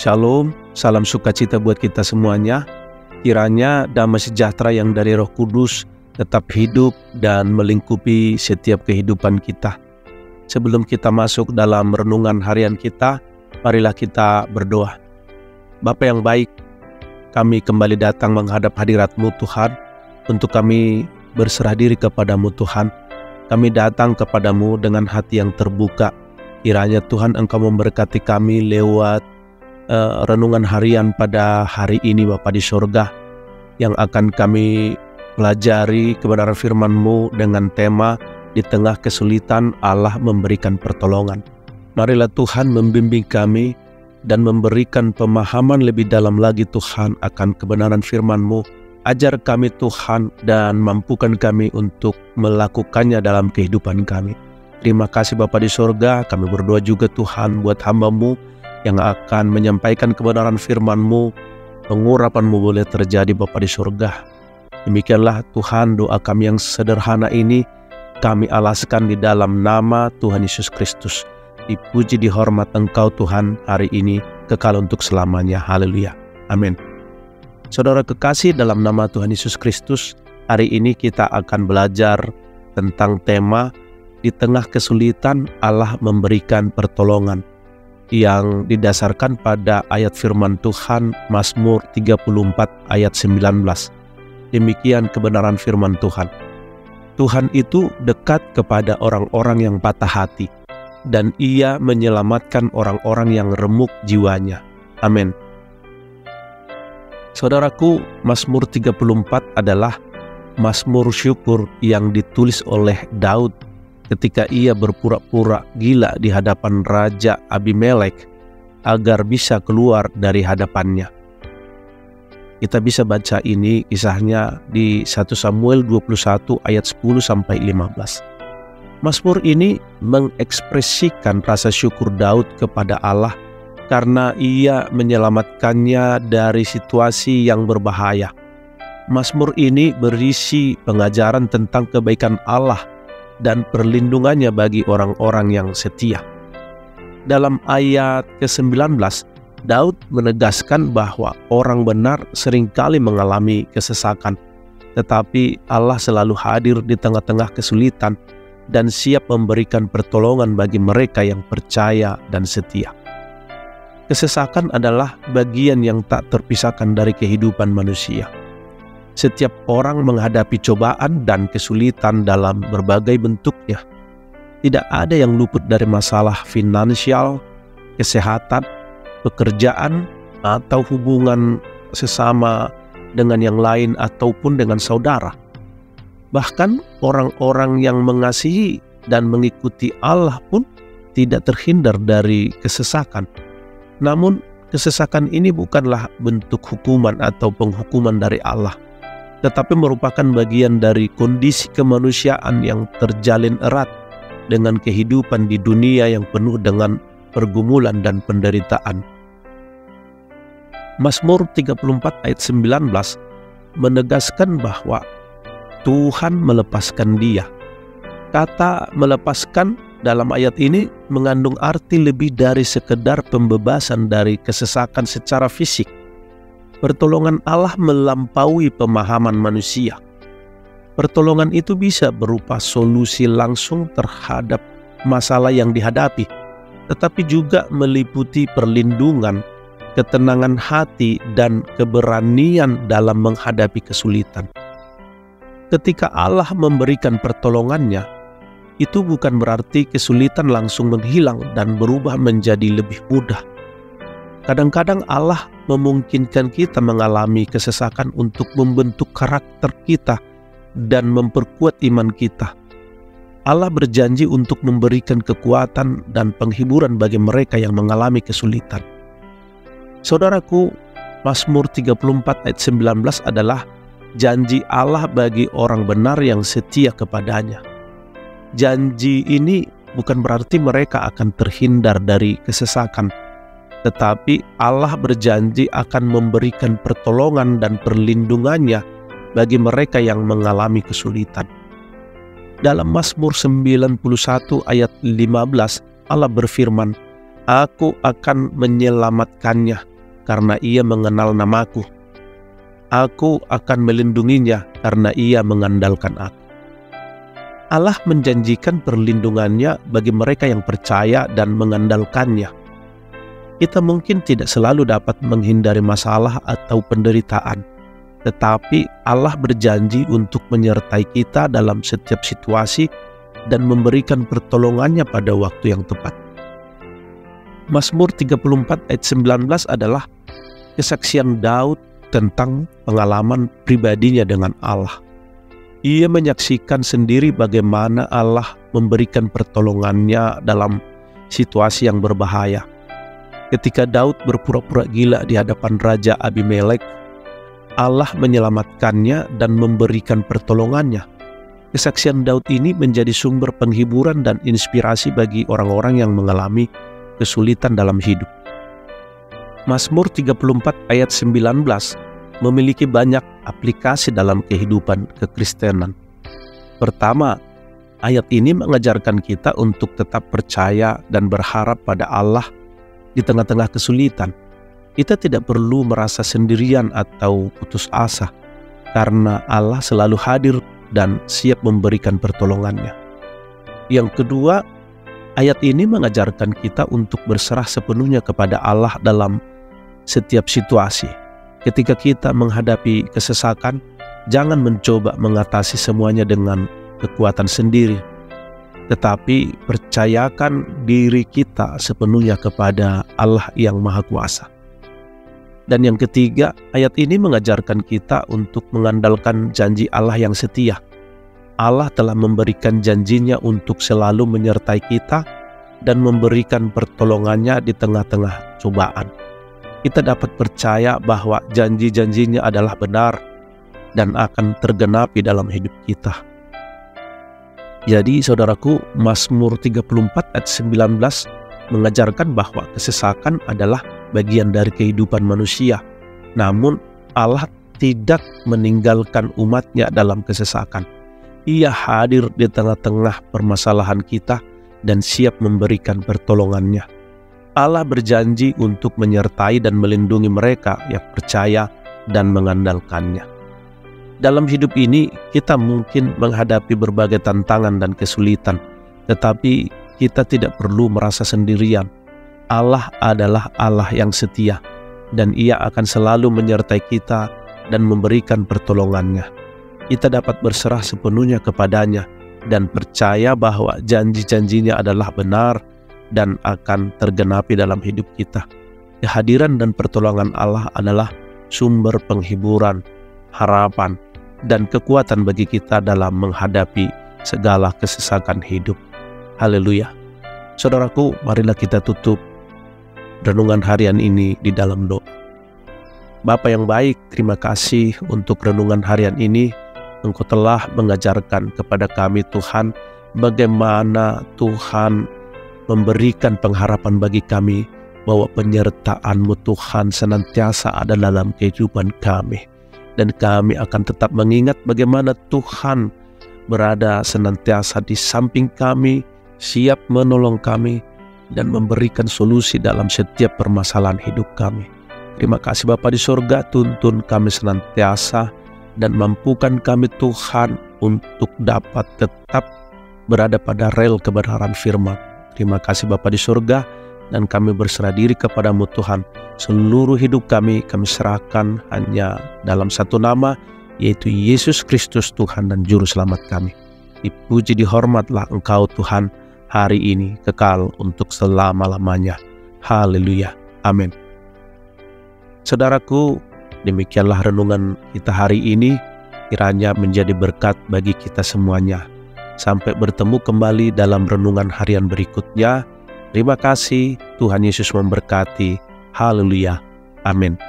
Shalom, salam sukacita buat kita semuanya. Kiranya damai sejahtera yang dari Roh Kudus tetap hidup dan melingkupi setiap kehidupan kita. Sebelum kita masuk dalam renungan harian kita, marilah kita berdoa. Bapa yang baik, kami kembali datang menghadap hadirat-Mu Tuhan, untuk kami berserah diri kepadamu Tuhan. Kami datang kepadamu dengan hati yang terbuka. Kiranya Tuhan Engkau memberkati kami lewat renungan harian pada hari ini Bapa di sorga, yang akan kami pelajari kebenaran firman-Mu dengan tema di tengah kesulitan Allah memberikan pertolongan. Marilah Tuhan membimbing kami dan memberikan pemahaman lebih dalam lagi Tuhan akan kebenaran firman-Mu. Ajar kami Tuhan dan mampukan kami untuk melakukannya dalam kehidupan kami. Terima kasih Bapa di sorga. Kami berdoa juga Tuhan buat hamba-Mu yang akan menyampaikan kebenaran firman-Mu. Pengurapan-Mu boleh terjadi Bapa di sorga. Demikianlah Tuhan doa kami yang sederhana ini kami alaskan di dalam nama Tuhan Yesus Kristus. Dipuji dihormat Engkau Tuhan hari ini kekal untuk selamanya. Haleluya. Amin. Saudara kekasih, dalam nama Tuhan Yesus Kristus, hari ini kita akan belajar tentang tema di tengah kesulitan Allah memberikan pertolongan, yang didasarkan pada ayat firman Tuhan Mazmur 34 ayat 19. Demikian kebenaran firman Tuhan. Tuhan itu dekat kepada orang-orang yang patah hati, dan Ia menyelamatkan orang-orang yang remuk jiwanya. Amin. Saudaraku, Mazmur 34 adalah Mazmur syukur yang ditulis oleh Daud ketika ia berpura-pura gila di hadapan Raja Abimelek agar bisa keluar dari hadapannya. Kita bisa baca ini kisahnya di 1 Samuel 21 ayat 10-15. Mazmur ini mengekspresikan rasa syukur Daud kepada Allah karena ia menyelamatkannya dari situasi yang berbahaya. Mazmur ini berisi pengajaran tentang kebaikan Allah dan perlindungannya bagi orang-orang yang setia. Dalam ayat ke-19, Daud menegaskan bahwa orang benar seringkali mengalami kesesakan, tetapi Allah selalu hadir di tengah-tengah kesulitan dan siap memberikan pertolongan bagi mereka yang percaya dan setia. Kesesakan adalah bagian yang tak terpisahkan dari kehidupan manusia. Setiap orang menghadapi cobaan dan kesulitan dalam berbagai bentuknya. Tidak ada yang luput dari masalah finansial, kesehatan, pekerjaan, atau hubungan sesama dengan yang lain ataupun dengan saudara. Bahkan orang-orang yang mengasihi dan mengikuti Allah pun tidak terhindar dari kesesakan. Namun, kesesakan ini bukanlah bentuk hukuman atau penghukuman dari Allah, tetapi merupakan bagian dari kondisi kemanusiaan yang terjalin erat dengan kehidupan di dunia yang penuh dengan pergumulan dan penderitaan. Mazmur 34 ayat 19 menegaskan bahwa Tuhan melepaskan dia. Kata melepaskan dalam ayat ini mengandung arti lebih dari sekedar pembebasan dari kesesakan secara fisik. Pertolongan Allah melampaui pemahaman manusia. Pertolongan itu bisa berupa solusi langsung terhadap masalah yang dihadapi, tetapi juga meliputi perlindungan, ketenangan hati, dan keberanian dalam menghadapi kesulitan. Ketika Allah memberikan pertolongannya, itu bukan berarti kesulitan langsung menghilang dan berubah menjadi lebih mudah. Kadang-kadang Allah memungkinkan kita mengalami kesesakan untuk membentuk karakter kita dan memperkuat iman kita. Allah berjanji untuk memberikan kekuatan dan penghiburan bagi mereka yang mengalami kesulitan. Saudaraku, Mazmur 34 ayat 19 adalah janji Allah bagi orang benar yang setia kepadanya. Janji ini bukan berarti mereka akan terhindar dari kesesakan, tetapi Allah berjanji akan memberikan pertolongan dan perlindungannya bagi mereka yang mengalami kesulitan. Dalam Mazmur 91 ayat 15, Allah berfirman, "Aku akan menyelamatkannya karena ia mengenal namaku. Aku akan melindunginya karena ia mengandalkan aku. Allah menjanjikan perlindungannya bagi mereka yang percaya dan mengandalkannya. Kita mungkin tidak selalu dapat menghindari masalah atau penderitaan, tetapi Allah berjanji untuk menyertai kita dalam setiap situasi dan memberikan pertolongannya pada waktu yang tepat. Mazmur 34 ayat 19 adalah kesaksian Daud tentang pengalaman pribadinya dengan Allah. Ia menyaksikan sendiri bagaimana Allah memberikan pertolongannya dalam situasi yang berbahaya. Ketika Daud berpura-pura gila di hadapan Raja Abimelek, Allah menyelamatkannya dan memberikan pertolongannya. Kesaksian Daud ini menjadi sumber penghiburan dan inspirasi bagi orang-orang yang mengalami kesulitan dalam hidup. Mazmur 34 ayat 19 memiliki banyak aplikasi dalam kehidupan kekristenan. Pertama, ayat ini mengajarkan kita untuk tetap percaya dan berharap pada Allah di tengah-tengah kesulitan. Kita tidak perlu merasa sendirian atau putus asa, karena Allah selalu hadir dan siap memberikan pertolongannya. Yang kedua, ayat ini mengajarkan kita untuk berserah sepenuhnya kepada Allah dalam setiap situasi. Ketika kita menghadapi kesesakan, jangan mencoba mengatasi semuanya dengan kekuatan sendiri, tetapi percayakan diri kita sepenuhnya kepada Allah yang Maha Kuasa. Dan yang ketiga, ayat ini mengajarkan kita untuk mengandalkan janji Allah yang setia. Allah telah memberikan janjinya untuk selalu menyertai kita dan memberikan pertolongannya di tengah-tengah cobaan. Kita dapat percaya bahwa janji-janjinya adalah benar dan akan tergenapi dalam hidup kita. Jadi saudaraku, Mazmur 34 ayat 19 mengajarkan bahwa kesesakan adalah bagian dari kehidupan manusia. Namun Allah tidak meninggalkan umatnya dalam kesesakan. Ia hadir di tengah-tengah permasalahan kita dan siap memberikan pertolongannya. Allah berjanji untuk menyertai dan melindungi mereka yang percaya dan mengandalkannya. Dalam hidup ini, kita mungkin menghadapi berbagai tantangan dan kesulitan, tetapi kita tidak perlu merasa sendirian. Allah adalah Allah yang setia, dan Ia akan selalu menyertai kita dan memberikan pertolongannya. Kita dapat berserah sepenuhnya kepadanya dan percaya bahwa janji-janjinya adalah benar dan akan tergenapi dalam hidup kita. Kehadiran dan pertolongan Allah adalah sumber penghiburan, harapan, dan kekuatan bagi kita dalam menghadapi segala kesesakan hidup. Haleluya. Saudaraku, marilah kita tutup renungan harian ini di dalam doa. Bapa yang baik, terima kasih untuk renungan harian ini. Engkau telah mengajarkan kepada kami Tuhan, bagaimana Tuhan memberikan pengharapan bagi kami bahwa penyertaan-Mu Tuhan senantiasa ada dalam kehidupan kami. Dan kami akan tetap mengingat bagaimana Tuhan berada senantiasa di samping kami, siap menolong kami, dan memberikan solusi dalam setiap permasalahan hidup kami. Terima kasih Bapa di surga, tuntun kami senantiasa dan mampukan kami Tuhan untuk dapat tetap berada pada rel kebenaran firman. Terima kasih Bapa di surga, dan kami berserah diri kepadamu Tuhan. Seluruh hidup kami serahkan hanya dalam satu nama, yaitu Yesus Kristus Tuhan dan Juru Selamat kami. Dipuji dihormatlah Engkau Tuhan hari ini kekal untuk selama-lamanya. Haleluya. Amin. Saudaraku, demikianlah renungan kita hari ini. Kiranya menjadi berkat bagi kita semuanya. Sampai bertemu kembali dalam renungan harian berikutnya. Terima kasih, Tuhan Yesus memberkati. Haleluya. Amin.